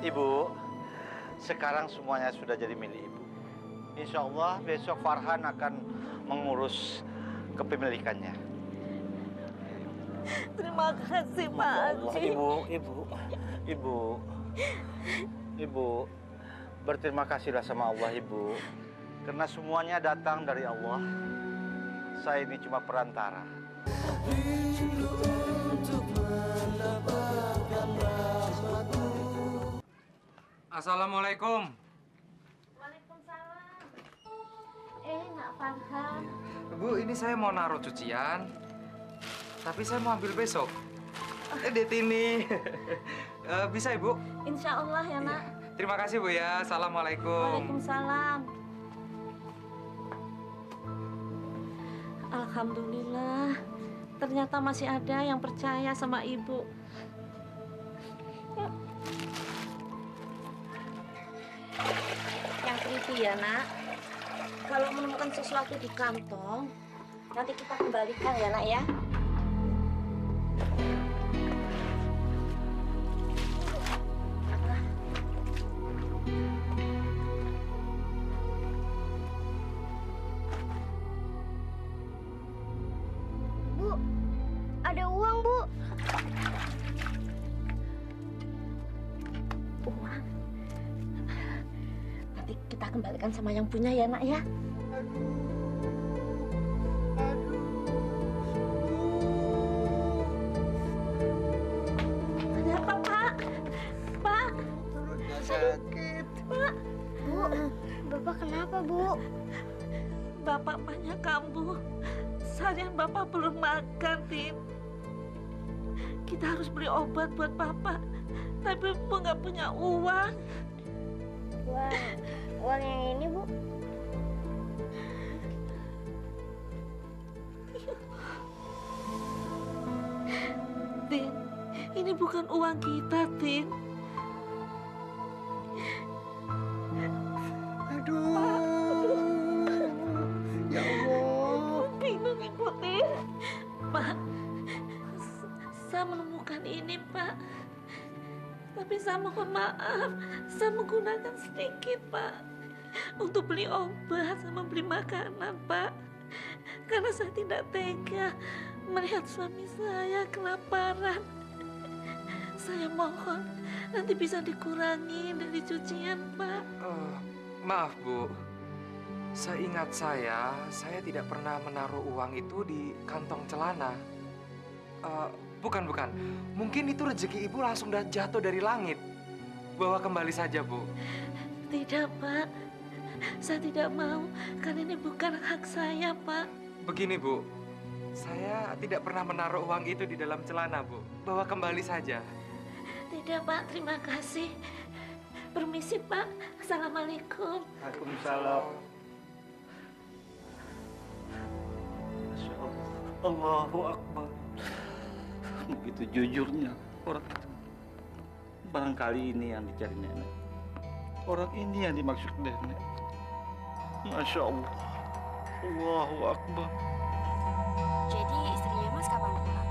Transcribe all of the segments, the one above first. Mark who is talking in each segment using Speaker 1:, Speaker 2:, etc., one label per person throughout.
Speaker 1: Ibu, sekarang semuanya sudah jadi milik Ibu. Insya Allah besok Farhan akan mengurus kepemilikannya.
Speaker 2: Terima kasih Pak Haji.
Speaker 1: Ibu, berterima kasihlah sama Allah Ibu. Karena semuanya datang dari Allah. Saya ini cuma perantara.
Speaker 3: Assalamualaikum.
Speaker 2: Waalaikumsalam. Nak Farhan.
Speaker 3: Bu, ini saya mau naruh cucian. Tapi saya mau ambil besok. Det ini. Bisa, Ibu?
Speaker 2: Insya Allah ya, Nak.
Speaker 3: Terima kasih, Bu ya. Assalamualaikum.
Speaker 2: Waalaikumsalam. Alhamdulillah. Ternyata masih ada yang percaya sama Ibu. Yang teliti ya, Nak. Kalau menemukan sesuatu di kantong, nanti kita kembalikan ya, Nak ya.
Speaker 4: Bu, ada uang, Bu.
Speaker 2: Uang. Nanti kita kembalikan sama yang punya ya, Nak ya. Ada apa, Pak? Pak?
Speaker 1: Perutnya sakit.
Speaker 2: Pak?
Speaker 4: Bu, Bapak kenapa, Bu?
Speaker 2: Bapak banyak kambuh. Seharian Bapak belum makan, Tin. Kita harus beli obat buat Bapak. Tapi Bu nggak punya uang.
Speaker 4: Uang yang ini, Bu.
Speaker 2: Tin, ini bukan uang kita, Tin.
Speaker 1: Ya Allah.
Speaker 2: Bingung Ibu, Tin. Pak, saya menemukan ini, Pak. Tapi saya mohon maaf, saya menggunakan sedikit, Pak. Untuk beli obat sama beli makanan, Pak. Karena saya tidak tega melihat suami saya kelaparan. Saya mohon nanti bisa dikurangi dari cucian, Pak.
Speaker 3: Maaf, Bu. Seingat saya tidak pernah menaruh uang itu di kantong celana. Bukan. Mungkin itu rezeki Ibu langsung jatuh dari langit. Bawa kembali saja, Bu.
Speaker 2: Tidak, Pak. Saya tidak mau, karena ini bukan hak saya, Pak.
Speaker 3: Begini, Bu. Saya tidak pernah menaruh uang itu di dalam celana, Bu. Bawa kembali saja.
Speaker 2: Tidak, Pak. Terima kasih. Permisi, Pak. Assalamualaikum.
Speaker 1: Waalaikumsalam. Masya Allah. Allahu Akbar. Begitu jujurnya orang itu. Barangkali ini yang dicari nenek. Orang ini yang dimaksud nenek. Masya Allah. Allahu Akbar.
Speaker 4: Jadi istrinya Mas kapan pulang?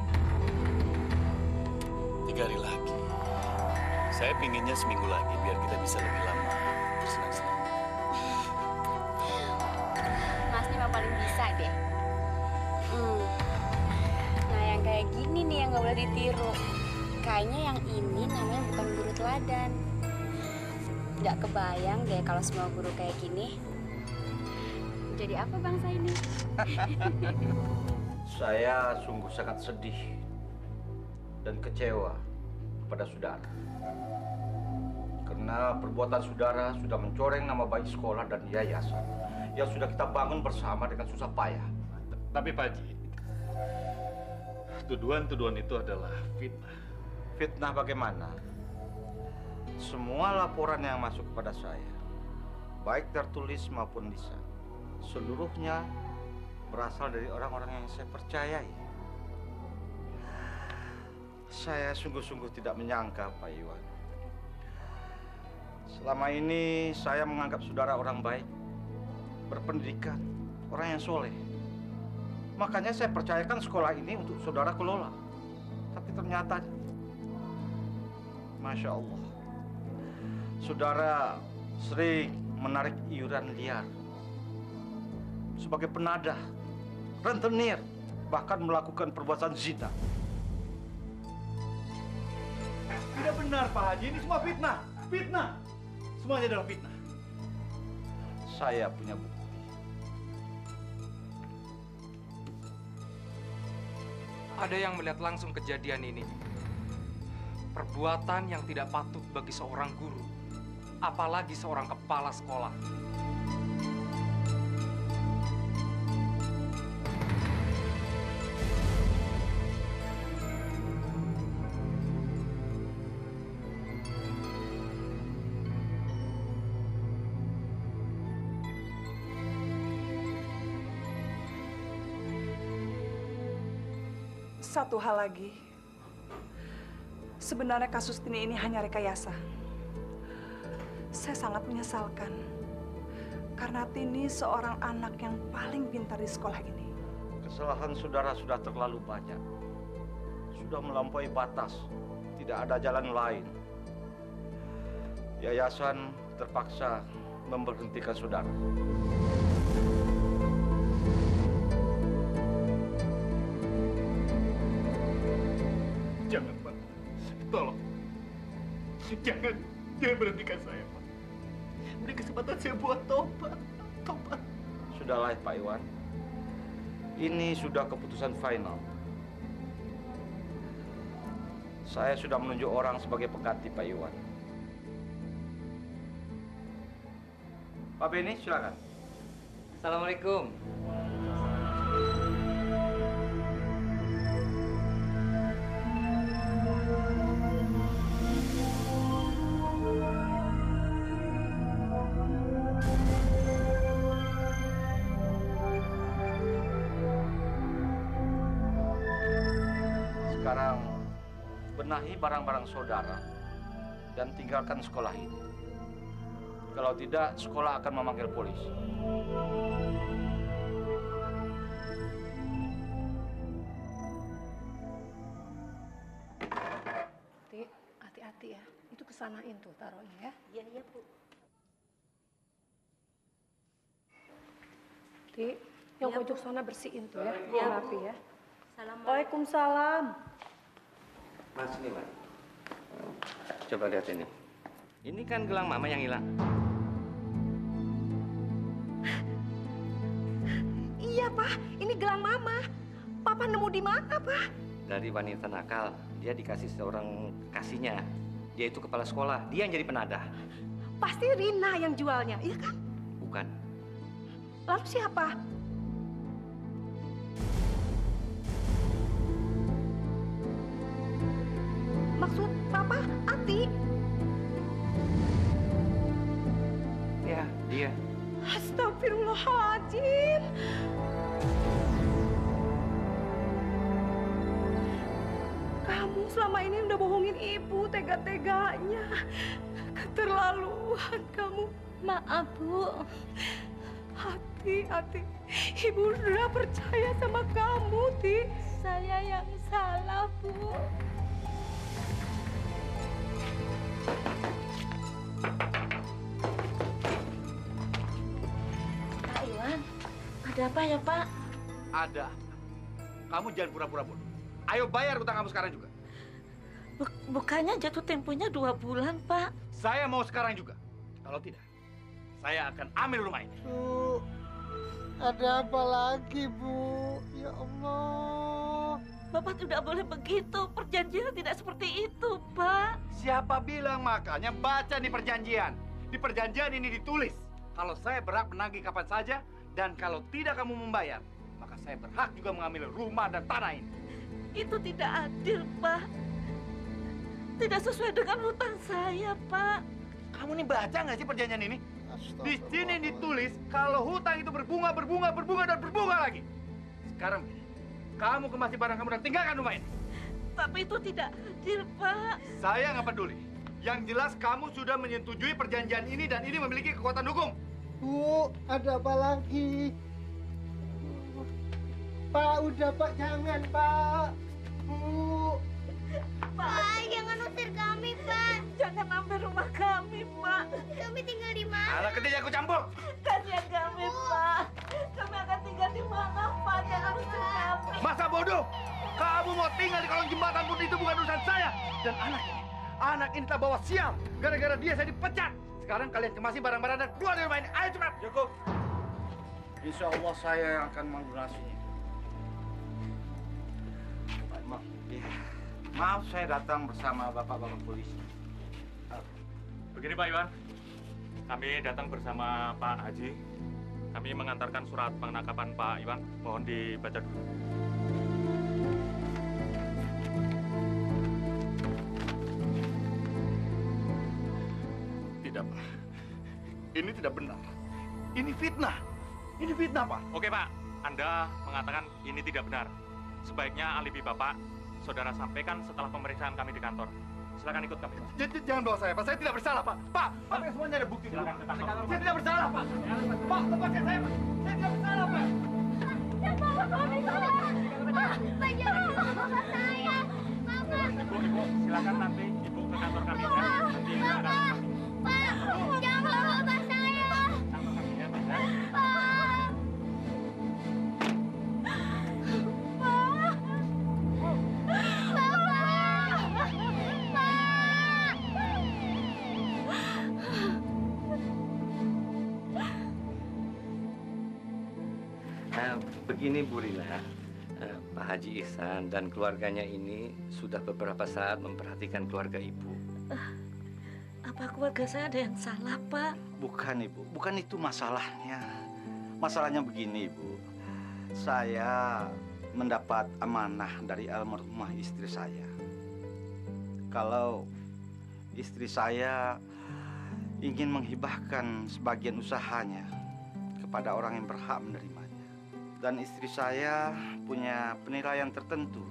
Speaker 5: 3 hari lagi. Saya pinginnya seminggu lagi biar kita bisa lebih lama bersenang-senang.
Speaker 4: Mas ini mah paling bisa deh. Nah yang kayak gini nih yang nggak boleh ditiru. Kayaknya yang ini namanya bukan guru teladan. Nggak kebayang deh kalau semua guru kayak gini. Jadi apa bangsa ini?
Speaker 1: Saya sungguh sangat sedih dan kecewa kepada saudara. Karena perbuatan saudara sudah mencoreng nama baik sekolah dan yayasan yang sudah kita bangun bersama dengan susah payah.
Speaker 5: Tapi Pak Haji, tuduhan-tuduhan itu adalah fitnah.
Speaker 1: Fitnah bagaimana? Semua laporan yang masuk kepada saya, baik tertulis maupun lisan, seluruhnya berasal dari orang-orang yang saya percayai. Saya sungguh-sungguh tidak menyangka, Pak Iwan. Selama ini saya menganggap saudara orang baik, berpendidikan, orang yang soleh. Makanya saya percayakan sekolah ini untuk saudara kelola. Tapi ternyata, Masya Allah, saudara sering menarik iuran liar sebagai penadah, rentenir, bahkan melakukan perbuatan zina.
Speaker 5: Tidak benar, Pak Haji. Ini semua fitnah. Fitnah. Semuanya adalah fitnah.
Speaker 1: Saya punya bukti.
Speaker 3: Ada yang melihat langsung kejadian ini. Perbuatan yang tidak patut bagi seorang guru, apalagi seorang kepala sekolah.
Speaker 6: Satu hal lagi, sebenarnya kasus Tini ini hanya rekayasa. Saya sangat menyesalkan karena Tini seorang anak yang paling pintar di sekolah ini.
Speaker 1: Kesalahan saudara sudah terlalu banyak. Sudah melampaui batas. Tidak ada jalan lain. Yayasan terpaksa memberhentikan saudara.
Speaker 5: Jangan, Pak. Tolong. Jangan berhentikan saya, Pak. Beri kesempatan saya buat tobat. Tobat.
Speaker 1: Sudahlah, Pak Iwan. Ini sudah keputusan final. Saya sudah menunjuk orang sebagai pengganti Pak Iwan. Pak Beni, silakan.
Speaker 3: Assalamualaikum.
Speaker 1: Sekarang benahi barang-barang saudara dan tinggalkan sekolah ini. Kalau tidak, sekolah akan memanggil polisi.
Speaker 7: Ti, hati-hati ya. Itu kesanain tuh taruhnya ya.
Speaker 2: Iya, iya, Bu.
Speaker 7: Ti, yang
Speaker 2: Iya,
Speaker 7: pojok sana bersihin tuh ya.
Speaker 2: Iya, Bu.
Speaker 7: Rapi ya.
Speaker 2: Assalamualaikum.
Speaker 7: Waalaikumsalam.
Speaker 8: Mas, ini, Mas. Coba lihat ini. Ini kan gelang mama yang hilang.
Speaker 7: Iya, Pak. Ini gelang Mama. Papa nemu di mana, Pak?
Speaker 8: Dari wanita nakal. Dia dikasih seorang kasihnya. Dia itu kepala sekolah. Dia yang jadi penadah.
Speaker 7: Pasti Rina yang jualnya, iya kan?
Speaker 8: Bukan.
Speaker 7: Lalu siapa? Maksud Papa, Ati?
Speaker 8: Ya, dia.
Speaker 7: Astagfirullahaladzim. Kamu selama ini udah bohongin ibu tega-teganya. Keterlaluan kamu.
Speaker 2: Maaf, Bu.
Speaker 7: Hati, ibu udah percaya sama kamu, Ti.
Speaker 2: Saya yang salah, Bu. Pak Iwan, ada apa ya, Pak?
Speaker 5: Ada. Kamu jangan pura-pura bodoh. Ayo bayar utang kamu sekarang juga.
Speaker 2: Bukannya jatuh temponya 2 bulan, Pak.
Speaker 5: Saya mau sekarang juga. Kalau tidak, saya akan ambil rumah ini.
Speaker 9: Bu, ada apa lagi, Bu? Ya Allah.
Speaker 2: Bapak tidak boleh begitu. Perjanjian tidak seperti itu, Pak.
Speaker 5: Siapa bilang? Makanya baca di perjanjian. Di perjanjian ini ditulis, kalau saya berhak menagih kapan saja, dan kalau tidak kamu membayar, maka saya berhak juga mengambil rumah dan tanah ini.
Speaker 2: Itu tidak adil, Pak. Tidak sesuai dengan hutang saya, Pak.
Speaker 5: Kamu nih baca nggak sih perjanjian ini? Di sini
Speaker 9: Astagfirullahaladzim.
Speaker 5: ditulis kalau hutang itu berbunga, dan berbunga lagi. Sekarang, kamu kemasi barang kamu dan tinggalkan rumah ini.
Speaker 2: Tapi itu tidak adil, Pak.
Speaker 5: Saya nggak peduli. Yang jelas kamu sudah menyetujui perjanjian ini dan ini memiliki kekuatan hukum.
Speaker 9: Bu, ada apa lagi? Pak, udah Pak, jangan Pak. Bu.
Speaker 2: Pak, jangan usir kami, Pak. Jangan ambil rumah kami, Pak.
Speaker 5: Anak kecil aku campur.
Speaker 2: Kasihan kami, Pak. Kami akan tinggal di mana, Pak? Jangan usir kami.
Speaker 5: Masa bodoh? Kamu mau tinggal di kolong jembatan pun itu bukan urusan saya. Dan anak ini tak bawa sial. Gara-gara dia saya dipecat. Sekarang kalian kemasi barang-barang dan keluar dari rumah ini. Ayo cepat.
Speaker 1: Cukup. Insya Allah saya yang akan melunasinya. Maaf, saya datang bersama bapak-bapak polisi.
Speaker 10: Begini Pak Iwan, kami datang bersama Pak Haji. Kami mengantarkan surat penangkapan Pak Iwan. Mohon dibaca dulu.
Speaker 5: Tidak, Pak. Ini tidak benar. Ini fitnah. Ini fitnah, Pak.
Speaker 10: Oke Pak, Anda mengatakan ini tidak benar. Sebaiknya alibi Bapak, saudara sampaikan setelah pemeriksaan kami di kantor. Silakan ikut kami, Pak.
Speaker 5: Jangan bawa saya, Pak. Saya tidak bersalah, Pak. Pak, semuanya ada bukti.
Speaker 10: Silakan ke kantor.
Speaker 5: Saya tidak bersalah, Pak. Pak, lepaskan saya, Pak. Saya tidak bersalah, Pak.
Speaker 11: Jangan bawa suami saya. Pak, jangan bawa saya. Mama.
Speaker 10: Ibu, silakan nanti Ibu ke kantor kami ya. Nanti akan
Speaker 11: Pak, jangan bawa bapak saya.
Speaker 10: kantor kami ya, Pak. Ya.
Speaker 11: Pak. Pak.
Speaker 8: Begini Bu Rina, Pak Haji Ihsan dan keluarganya ini sudah beberapa saat memperhatikan keluarga Ibu.
Speaker 2: Apa keluarga saya ada yang salah, Pak?
Speaker 1: Bukan, Ibu. Bukan itu masalahnya. Masalahnya begini, Ibu. Saya mendapat amanah dari almarhumah istri saya. Kalau istri saya ingin menghibahkan sebagian usahanya kepada orang yang berhak menerimanya. Dan istri saya punya penilaian tertentu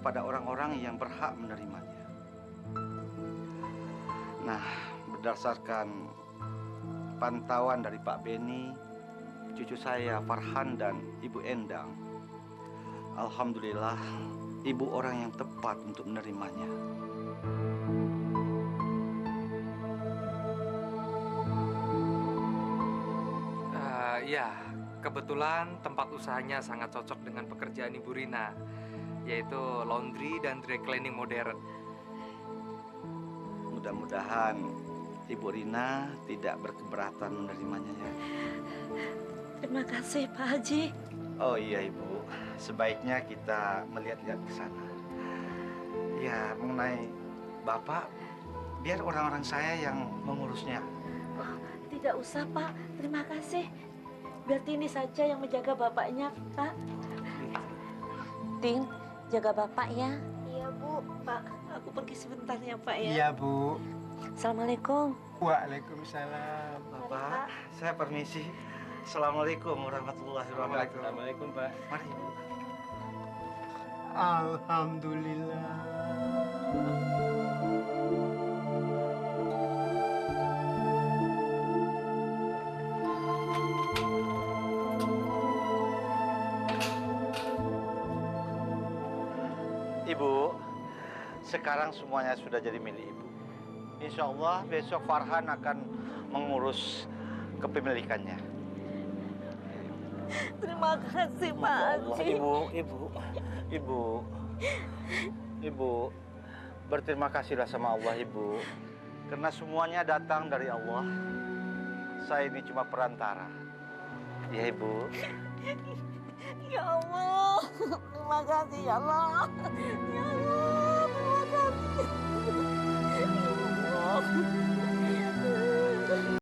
Speaker 1: pada orang-orang yang berhak menerimanya. Nah, berdasarkan pantauan dari Pak Beni, cucu saya Farhan dan Ibu Endang, alhamdulillah Ibu orang yang tepat untuk menerimanya.
Speaker 3: Ya, kebetulan tempat usahanya sangat cocok dengan pekerjaan Ibu Rina, yaitu laundry dan dry cleaning modern.
Speaker 1: Mudah-mudahan Ibu Rina tidak berkeberatan menerimanya ya.
Speaker 2: Terima kasih, Pak Haji.
Speaker 1: Oh iya Ibu, sebaiknya kita melihat-lihat ke sana. Ya, mengenai Bapak, biar orang-orang saya yang mengurusnya.
Speaker 2: Oh, tidak usah, Pak. Terima kasih. Biar Tini saja yang menjaga bapaknya, Pak. Tin, jaga bapak ya.
Speaker 11: Iya, Bu.
Speaker 2: Pak, aku pergi sebentar ya, Pak ya.
Speaker 9: Iya, Bu.
Speaker 2: Assalamualaikum.
Speaker 9: Waalaikumsalam.
Speaker 1: Bapak, saya permisi. Assalamualaikum warahmatullahi wabarakatuh.
Speaker 8: Assalamualaikum Pak.
Speaker 1: Mari Ibu.
Speaker 9: Alhamdulillah.
Speaker 1: Ibu, sekarang semuanya sudah jadi milik Ibu. Insya Allah besok Farhan akan mengurus kepemilikannya.
Speaker 2: Terima kasih, Pak
Speaker 1: Allah,
Speaker 2: Haji.
Speaker 1: Ibu, berterima kasihlah sama Allah, Ibu. Karena semuanya datang dari Allah. Saya ini cuma perantara. Ya, Ibu.
Speaker 2: Ya Allah, terima kasih ya Allah. Ya Allah, terima kasih. Ya Allah.